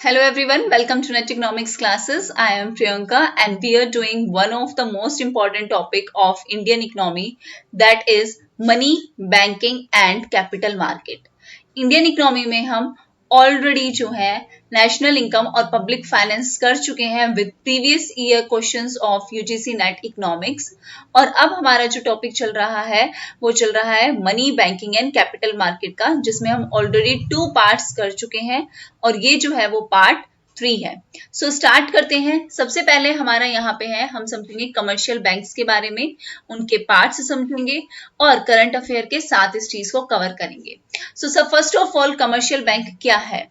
Hello everyone, welcome to Net Economics classes. I am Priyanka and we are doing one of the most important topic of Indian economy, that is money, banking and capital market. Indian economy में हम already जो है national income और public finance कर चुके हैं with previous year questions of UGC net economics, और अब हमारा जो टॉपिक चल रहा है वो चल रहा है money, banking and capital market का, जिसमें हम ऑलरेडी 2 पार्ट्स कर चुके हैं और ये जो है वो पार्ट 3 है। सो स्टार्ट करते हैं। सबसे पहले हमारा यहाँ पे है, हम समझेंगे कमर्शियल बैंक्स के बारे में, उनके पार्ट्स समझेंगे और करंट अफेयर के साथ इस चीज को कवर करेंगे। So first of all commercial bank क्या है?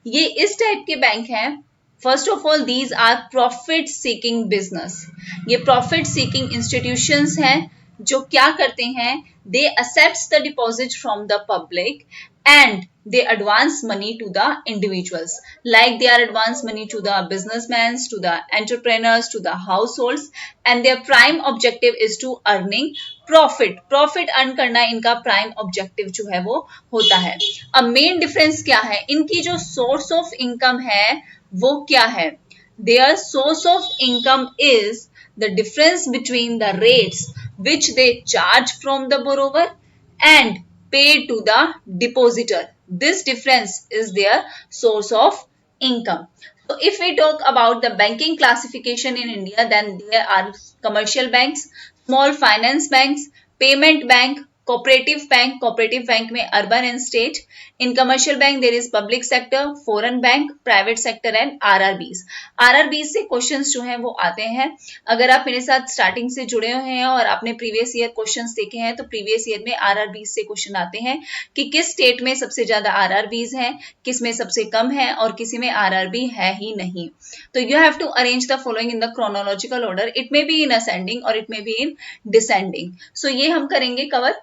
ये इस टाइप के बैंक हैं। First of all these are profit seeking business. ये प्रॉफिट सीकिंग इंस्टीट्यूशंस हैं जो क्या करते हैं, they accepts the deposit from the public and they advance money to the individuals, like they are advance money to the businessmen, to the entrepreneurs, to the households, and their prime objective is to earning profit earn करना इनका prime objective जो है वो होता है। अब main difference क्या है, इनकी जो सोर्स ऑफ इनकम है वो क्या है? their source of income is the difference between the rates which they charge from the borrower and paid to the depositor. This difference is their source of income. So if we talk about the banking classification in India, then there are commercial banks, small finance banks, payment bank, cooperative bank में urban and state. In commercial bank there is public sector, foreign bank, private sector and RRBs. RRBs से questions जो हैं वो आते हैं। अगर आप मेरे साथ स्टार्टिंग से जुड़े हुए हैं और आपने प्रीवियस ईयर क्वेश्चंस देखे हैं तो प्रीवियस ईयर में RRBs से क्वेश्चन आते हैं कि किस स्टेट में सबसे ज्यादा RRBs हैं, किस में सबसे कम है और किसी में RRB है ही नहीं। तो you have to arrange the following in the chronological order. It may be in ascending और it may be in descending. So ये हम करेंगे cover,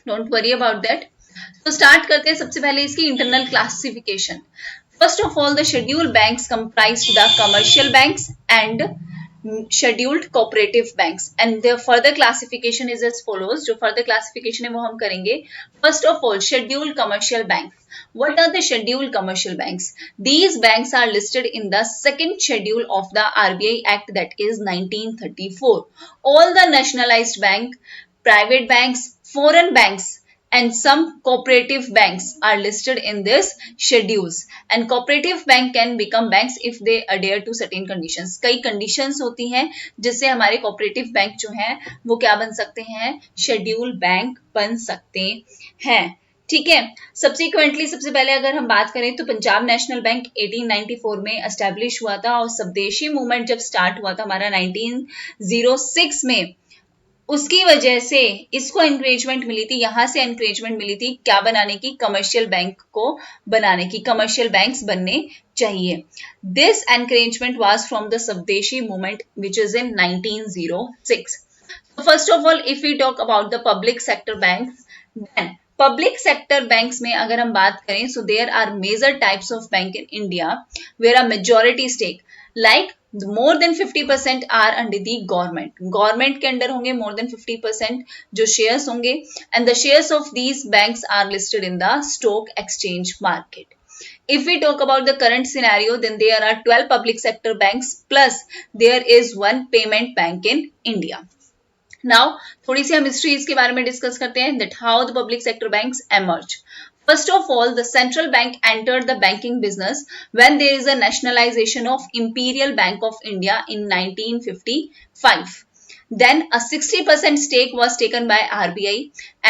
don't worry about that. तो स्टार्ट करते हैं सबसे पहले इसकी internal classification. First of all the scheduled banks comprise the commercial banks and scheduled cooperative banks and their further classification is as follows। जो further classification है वो हम करेंगे। First of all scheduled commercial banks। What are the scheduled commercial banks? These banks are listed in the second schedule of the RBI Act, that is 1934। All the nationalized bank, private banks, foreign banks and some cooperative banks are listed in this schedules, and cooperative bank can become banks if they adhere to certain conditions। कई conditions होती हैं जिससे हमारे cooperative bank जो हैं वो क्या बन सकते हैं, schedule bank बन सकते हैं। ठीक है। सब्सिक्वेंटली सबसे पहले अगर हम बात करें तो पंजाब नेशनल बैंक 1894 में एस्टेब्लिश हुआ था और स्वदेशी मूवमेंट जब स्टार्ट हुआ था हमारा 1906 में, उसकी वजह से इसको एनकरेजमेंट मिली थी, यहां से एनकरेजमेंट मिली थी क्या बनाने की, कमर्शियल बैंक को बनाने की, कमर्शियल बैंक्स बनने चाहिए। This encouragement was from the Swadeshi movement which is in 1906। First of all if we talk about the public sector banks, then public sector banks में अगर हम बात करें so there are major types of bank in India where are majority stake, like more than 50% are under the government के under होंगे more than 50% जो shares होंगे, and the shares of these banks are listed in the stock exchange market. If we talk about the current scenario, then there are 12 public sector banks plus there is one payment bank in India. Now थोड़ी सी हम history इसके बारे में discuss करते हैं, that how the public sector banks emerge. First of all, the central bank entered the banking business when there is a nationalization of Imperial Bank of India in 1955. Then a 60% stake was taken by RBI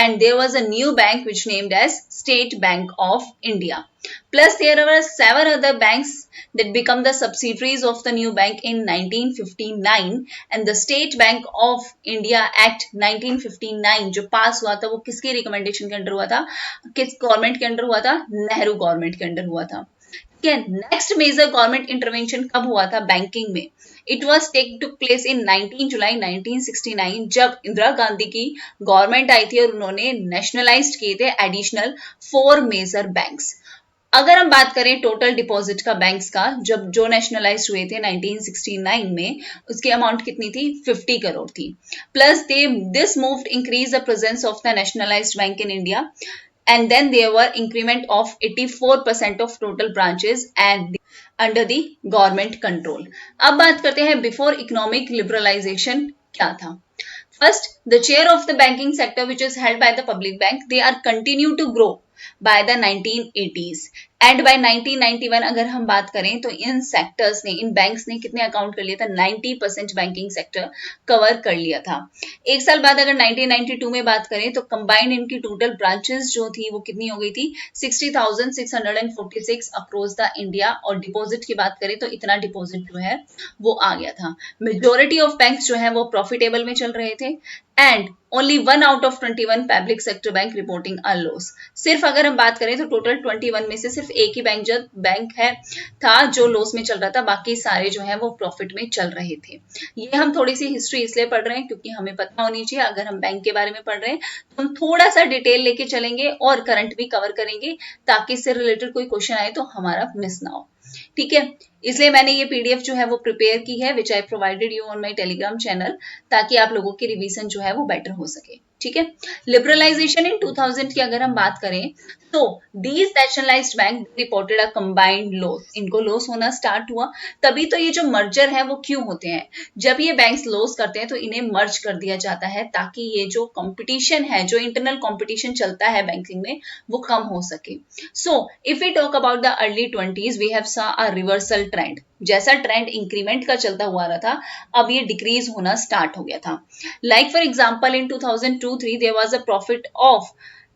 and there was a new bank which named as State Bank of India. Plus there were 7 other banks that become the subsidiaries of the new bank in 1959, and the State Bank of India Act 1959 जो पास हुआ था वो किसकी recommendation के under हुआ था, किस government के अंडर हुआ था, नेहरू गवर्नमेंट के अंडर हुआ था। नेक्स्ट मेजर गवर्नमेंट इंटरवेंशन कब हुआ था बैंकिंग में? It was took place in 19 जुलाई 1969 जब इंदिरा गांधी की गवर्नमेंट आई थी और उन्होंने नेशनलाइज किए थे एडिशनल 4 मेजर बैंक्स। अगर हम बात करें टोटल डिपॉजिट का बैंक्स का, जब जो नेशनलाइज हुए थे 1969 में, उसकी अमाउंट कितनी थी, 50 करोड़ थी। Plus this moved increase the presence of the nationalised bank in India and then there were increment of 84% of total branches and under the government control. अब बात करते हैं बिफोर इकोनॉमिक लिबरलाइजेशन क्या था। First, the share of the banking sector which is held by the public bank, they are continue to grow by the 1980s and by 1991 अगर हम बात करें तो इन सेक्टर्स ने, इन बैंक्स ने कितने अकाउंट कर लिया था, 90% बैंकिंग सेक्टर कवर कर लिया था। एक साल बाद अगर 1992 में बात करें तो कंबाइंड इनकी टोटल ब्रांचेस जो थी वो कितनी हो गई थी, 60,646 अक्रॉस द इंडिया। और डिपॉजिट की बात करें तो इतना डिपॉजिट जो है वो आ गया था। मेजोरिटी ऑफ बैंक्स जो है वो प्रॉफिटेबल में चल रहे थे and only 1 out of 21 public sector bank reporting a loss. सिर्फ अगर हम बात करें तो टोटल 21 में से सिर्फ एक ही बैंक है था जो लॉस में चल रहा था, बाकी सारे जो है वो प्रॉफिट में चल रहे थे। ये हम थोड़ी सी हिस्ट्री इसलिए पढ़ रहे हैं क्योंकि हमें पता होनी चाहिए, अगर हम बैंक के बारे में पढ़ रहे हैं तो हम थोड़ा सा डिटेल लेके चलेंगे और करंट भी कवर करेंगे ताकि इससे रिलेटेड कोई क्वेश्चन आए तो हमारा मिस ना हो। ठीक है, इसलिए मैंने ये पीडीएफ जो है वो प्रिपेयर की है which I provided you on my Telegram channel, ताकि आप लोगों की रिवीजन जो है वो बेटर हो सके। ठीक है, लिबरलाइजेशन इन 2000 की अगर हम बात करें तो these nationalised bank reported a combined loss, इनको लॉस होना स्टार्ट हुआ। तभी तो ये जो मर्जर है वो क्यों होते हैं, जब ये बैंक्स लॉस करते हैं तो इन्हें मर्ज कर दिया जाता है ताकि ये जो कंपटीशन है, जो इंटरनल कंपटीशन चलता है बैंकिंग में, वो कम हो सके। So if we talk about the early 20s we have saw a reversal trend, जैसा ट्रेंड इंक्रीमेंट का चलता हुआ रहा था अब ये डिक्रीज होना स्टार्ट हो गया था। Like for example in 2002-3 there was a profit of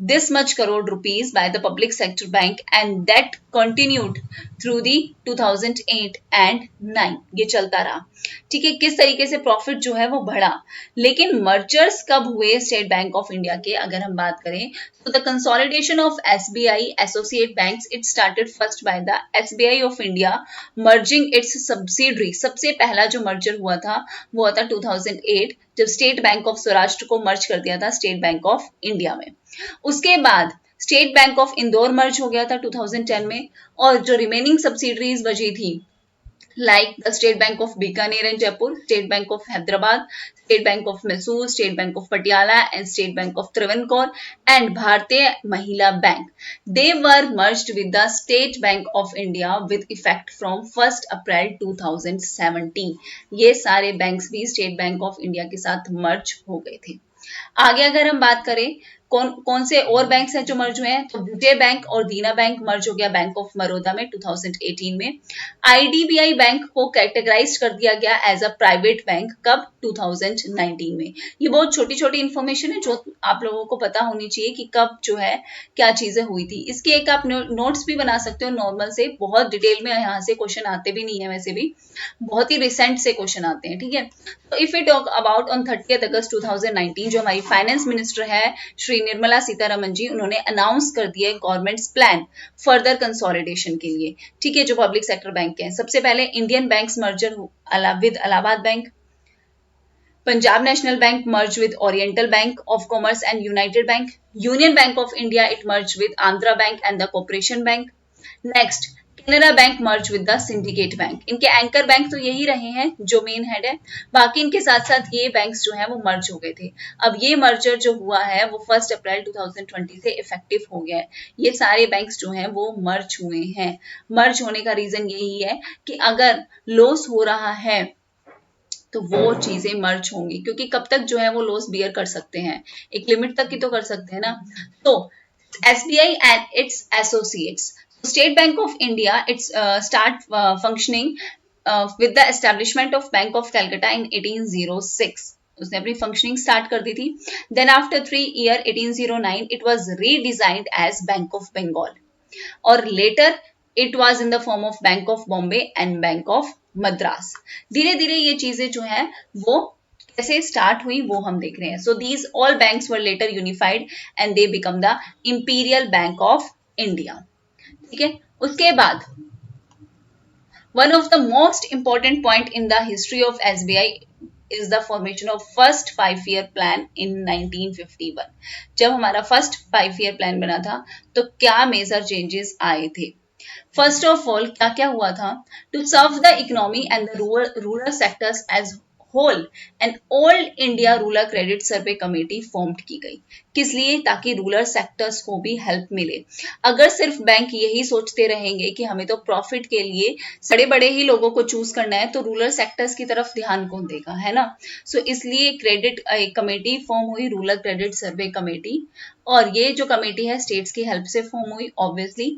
this much crore rupees by the public sector bank and that continued through the 2008 and 9, ये चलता रहा। ठीक है, किस तरीके से प्रॉफिट जो है वो बढ़ा। लेकिन मर्जर्स कब हुए स्टेट बैंक ऑफ इंडिया के अगर हम बात करें तो the consolidation of SBI associate banks, it started first by the SBI of India merging it's subsidiary. सबसे पहला जो मर्जर हुआ था वो हुआ था 2008 जब स्टेट बैंक ऑफ सौराष्ट्र को मर्ज कर दिया था स्टेट बैंक ऑफ इंडिया में। उसके बाद स्टेट बैंक ऑफ इंदौर मर्ज हो गया था 2010 में, और जो रिमेनिंग सब्सिडरीज बची थी like the State Bank of Bikaner and Jaipur, State Bank of Hyderabad, State Bank of Mysore, State Bank of Patiala and State Bank of Travancore and Bharatiya Mahila Bank. They were merged with the State Bank of India with effect from 1st April 2017. ये सारे banks भी state bank of India के साथ मर्ज हो गए थे। आगे अगर हम बात करें कौन से और बैंक्स हैं जो मर्ज हुए हैं, तो विजय बैंक और दीना बैंक मर्ज हो गया बैंक ऑफ बड़ौदा में 2018 में। आईडीबीआई बैंक को कैटेगराइज कर दिया गया एज अ प्राइवेट बैंक कब, 2019 में। ये बहुत छोटी छोटी इंफॉर्मेशन है जो आप लोगों को पता होनी चाहिए कि कब जो है क्या चीजें हुई थी। इसके एक आप नोट्स भी बना सकते हो नॉर्मल से, बहुत डिटेल में यहाँ से क्वेश्चन आते भी नहीं है, वैसे भी बहुत ही रिसेंट से क्वेश्चन आते हैं। ठीक है, तो if you talk about on 30 अगस्त 2019 जो हमारी फाइनेंस मिनिस्टर है श्री निर्मला सीतारमन जी, उन्होंने अनाउंस कर दिया गवर्नमेंट्स प्लान फर्दर कंसोलिडेशन के लिए। ठीक है, जो पब्लिक सेक्टर बैंक हैं, सबसे पहले Indian banks merger with Allahabad bank, Punjab national bank merged with Oriental Bank of Commerce and United Bank, Union Bank of India it merged with Andhra Bank and the Corporation Bank. Next, Canara bank merge with the syndicate bank. इनके anchor bank तो यही रहे हैं जो main head है, बाकी इनके साथ साथ ये बैंक्स जो हैं वो मर्ज हो गए थे। अब ये मर्जर जो हुआ है वो 1 अप्रैल 2020 से इफेक्टिव हो गया है। ये सारे बैंक्स जो हैं वो मर्ज हुए हैं। मर्ज होने का रीजन यही है कि अगर लॉस हो रहा है तो वो चीजें मर्ज होंगी, क्योंकि कब तक जो है वो लॉस बियर कर सकते हैं, एक लिमिट तक की तो कर सकते हैं ना। तो SBI and it's associates, State Bank of India it's start functioning with the establishment of Bank of Calcutta in 1806. उसने अपनी फंक्शनिंग स्टार्ट कर दी थी। Then after 3 year 1809 it was redesigned as bank of Bengal और later it was in the form of bank of Bombay and bank of Madras. धीरे धीरे ये चीजें जो है वो कैसे स्टार्ट हुई वो हम देख रहे हैं। So these all banks were later unified and they become the imperial bank of India. ठीक है, उसके बाद one of the most important point in the history of SBI is the formation of first 5 year plan in 1951। जब हमारा first 5 year plan बना था तो क्या मेजर चेंजेस आए थे। फर्स्ट ऑफ ऑल क्या क्या हुआ था, to serve the economy and the rural sectors as whole and all India rural credit survey committee formed की गई। किस लिए? ताकि रूरल सेक्टर्स को भी हेल्प मिले। अगर सिर्फ बैंक यही सोचते रहेंगे कि हमें तो प्रॉफिट के लिए बड़े बड़े ही लोगों को चूज करना है, तो रूरल सेक्टर्स की तरफ ध्यान कौन देगा, है ना। सो इसलिए क्रेडिट कमेटी फॉर्म हुई, रूरल क्रेडिट सर्वे कमेटी, और ये जो कमेटी है स्टेट्स की हेल्प से फॉर्म हुई ऑब्वियसली।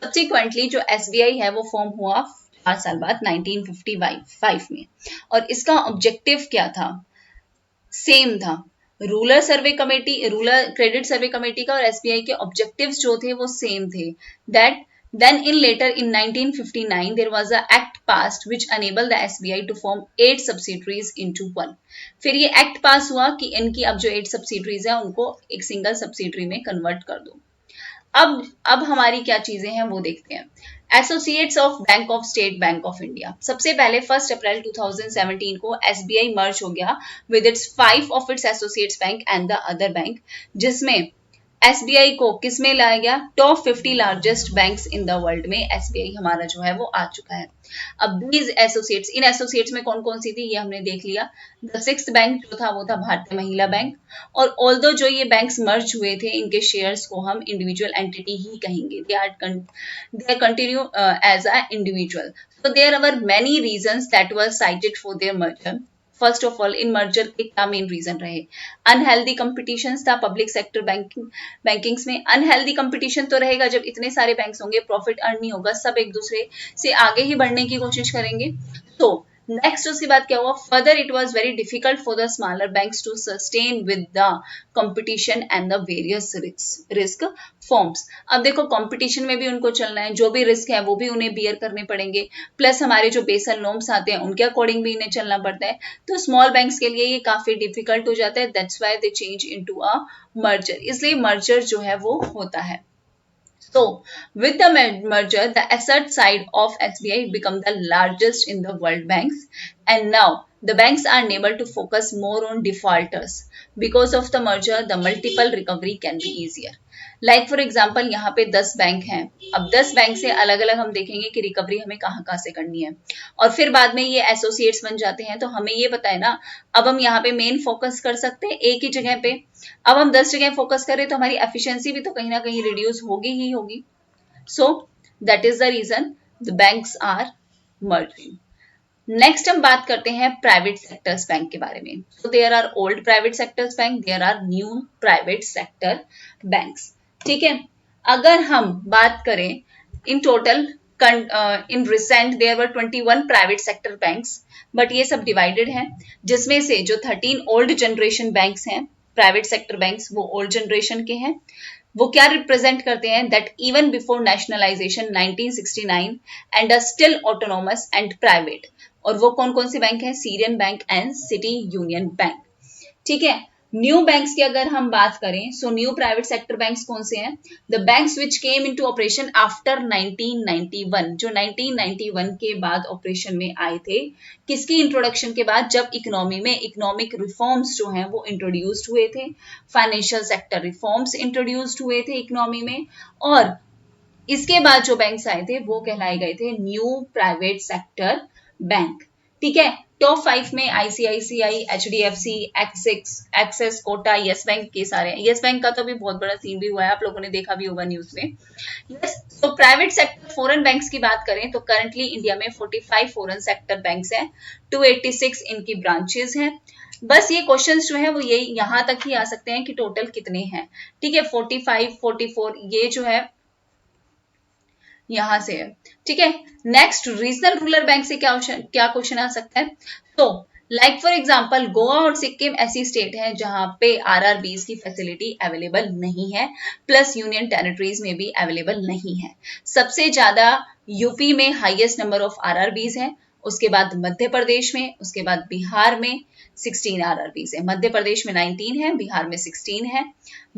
सब्सिक्वेंटली जो एसबीआई है वो फॉर्म हुआ 4 साल बाद 1955 में, और इसका ऑब्जेक्टिव क्या था? सेम था। रूरल सर्वे committee, rural credit survey committee का और एसबीआई के ऑब्जेक्टिव्स जो थे वो सेम थे। That then in later in 1959 there was a act passed which enabled the SBI to form 8 subsidiaries into one। फिर ये एक्ट पास हुआ कि इनकी अब जो 8 सब्सिडरीज है उनको एक सिंगल सब्सिडरी में कन्वर्ट कर दो। अब हमारी क्या चीजें हैं वो देखते हैं। Associates of bank of state bank of India. सबसे पहले 1 अप्रैल 2017 को एसबीआई मर्ज हो गया with its 5 of its associates bank and the other bank, जिसमें एसबीआई को किस में लाया गया? Top 50 largest banks in the world में एसबीआई हमारा जो है वो आ चुका है। अब दीज एसोसिएट्स, इन एसोसिएट्स में कौन कौन सी थी ये हमने देख लिया। द 6th बैंक जो था वो था भारतीय महिला बैंक, और ऑल्दो जो ये बैंक्स मर्ज हुए थे इनके शेयर्स को हम इंडिविजुअल एंटिटी ही कहेंगे। They are continue as a individual. So there were many reasons that were cited for their merger। First of all in merger के क्या मेन रीजन रहे? अनहेल्दी कंपटीशन था पब्लिक सेक्टर बैंकिंग्स में। Unhealthy competition तो रहेगा जब इतने सारे बैंक्स होंगे, प्रॉफिट अर्न नहीं होगा, सब एक दूसरे से आगे ही बढ़ने की कोशिश करेंगे। तो नेक्स्ट उसके बाद क्या हुआ? Further it was very difficult for the smaller banks to sustain with the competition and the various risk forms. अब देखो कंपटीशन में भी उनको चलना है, जो भी रिस्क है वो भी उन्हें बियर करने पड़ेंगे, प्लस हमारे जो बेसल नॉर्म्स आते हैं उनके अकॉर्डिंग भी इन्हें चलना पड़ता है। तो स्मॉल बैंक्स के लिए ये काफी डिफिकल्ट हो जाता है। That's why they change into a merger. इसलिए मर्जर जो है वो होता है। So, with the merger, the asset side of SBI become the largest in the world banks, and now the banks are able to focus more on defaulters. Because of the merger, the multiple recovery can be easier. Like for example, यहाँ पे 10 bank हैं। अब 10 bank से अलग अलग हम देखेंगे कि रिकवरी हमें कहाँ कहाँ से करनी है, और फिर बाद में ये एसोसिएट्स बन जाते हैं। तो हमें ये पता है ना, अब हम यहाँ पे मेन फोकस कर सकते हैं एक ही जगह पे। अब हम 10 जगह फोकस करें तो हमारी एफिशिएंसी भी तो कहीं ना कहीं रिड्यूस होगी ही होगी। So that is the reason the banks are merging. Next हम बात करते हैं प्राइवेट सेक्टर्स बैंक के बारे में। So there are old private sectors bank, there are new private sector banks. ठीक है, अगर हम बात करें in total in recent there were 21 private sector banks, but ये सब डिवाइडेड हैं, जिसमें से जो 13 ओल्ड जनरेशन बैंक्स हैं प्राइवेट सेक्टर बैंक्स, वो ओल्ड जनरेशन के हैं। वो क्या रिप्रेजेंट करते हैं? That even before nationalization 1969 and are still autonomous and private. और वो कौन कौन से बैंक हैं? Syrian bank and city union bank. ठीक है, न्यू बैंक्स की अगर हम बात करें, so new private sector banks कौन से हैं? The banks which came into operation after 1991, जो 1991 के बाद ऑपरेशन में आए थे। किसकी इंट्रोडक्शन के बाद? जब इकोनॉमी में इकोनॉमिक रिफॉर्म्स जो हैं वो इंट्रोड्यूस्ड हुए थे, फाइनेंशियल सेक्टर रिफॉर्म्स इंट्रोड्यूस्ड हुए थे इकोनॉमी में, और इसके बाद जो बैंक्स आए थे वो कहलाए गए थे न्यू प्राइवेट सेक्टर बैंक। ठीक है, टॉप 5 में ICICI, HDFC, Axis, Kotak, Yes bank के सारे हैं। यस बैंक का तो भी बहुत बड़ा सीन भी हुआ है, आप लोगों ने देखा भी होगा न्यूज में। यस, तो प्राइवेट सेक्टर फॉरेन बैंक्स की बात करें तो करंटली इंडिया में 45 फॉरेन सेक्टर बैंक्स हैं, 286 इनकी ब्रांचेस हैं। बस ये क्वेश्चंस जो है वो यही यहां तक ही आ सकते हैं कि टोटल कितने हैं। ठीक है, 45, 44 ये जो है यहां से है। ठीक है, नेक्स्ट रीजनल रूरल बैंक से क्या क्वेश्चन आ सकता है? तो लाइक फॉर एग्जांपल गोवा और सिक्किम ऐसी स्टेट है जहां पे आरआरबीज की फैसिलिटी अवेलेबल नहीं है, प्लस यूनियन टेरिटरीज में भी अवेलेबल नहीं है। सबसे ज्यादा यूपी में हाईएस्ट नंबर ऑफ आरआरबीज है, उसके बाद मध्य प्रदेश में, उसके बाद बिहार में 16 आरआरबीज है। मध्य प्रदेश में 19 है, बिहार में 16 है।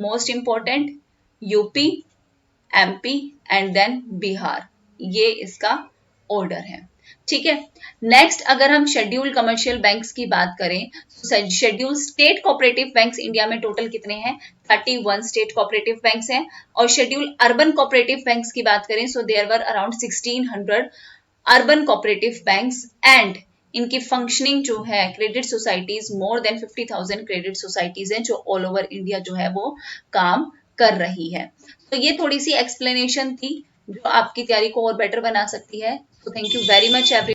Most important UP, MP and then Bihar, ये इसका ऑर्डर है। ठीक है, नेक्स्ट अगर हम शेड्यूल्ड कमर्शियल बैंक्स की बात करें, scheduled state cooperative banks India में टोटल कितने हैं? 31 स्टेट कोऑपरेटिव बैंक्स हैं। और शेड्यूल्ड अर्बन कोऑपरेटिव बैंक्स की बात करें, so there were around 1600 urban cooperative banks, and इनकी फंक्शनिंग जो है, credit societies more than 50,000 credit societies हैं जो ऑल ओवर इंडिया जो है वो काम कर रही है। तो ये थोड़ी सी एक्सप्लेनेशन थी जो आपकी तैयारी को और बेटर बना सकती है। तो thank you very much every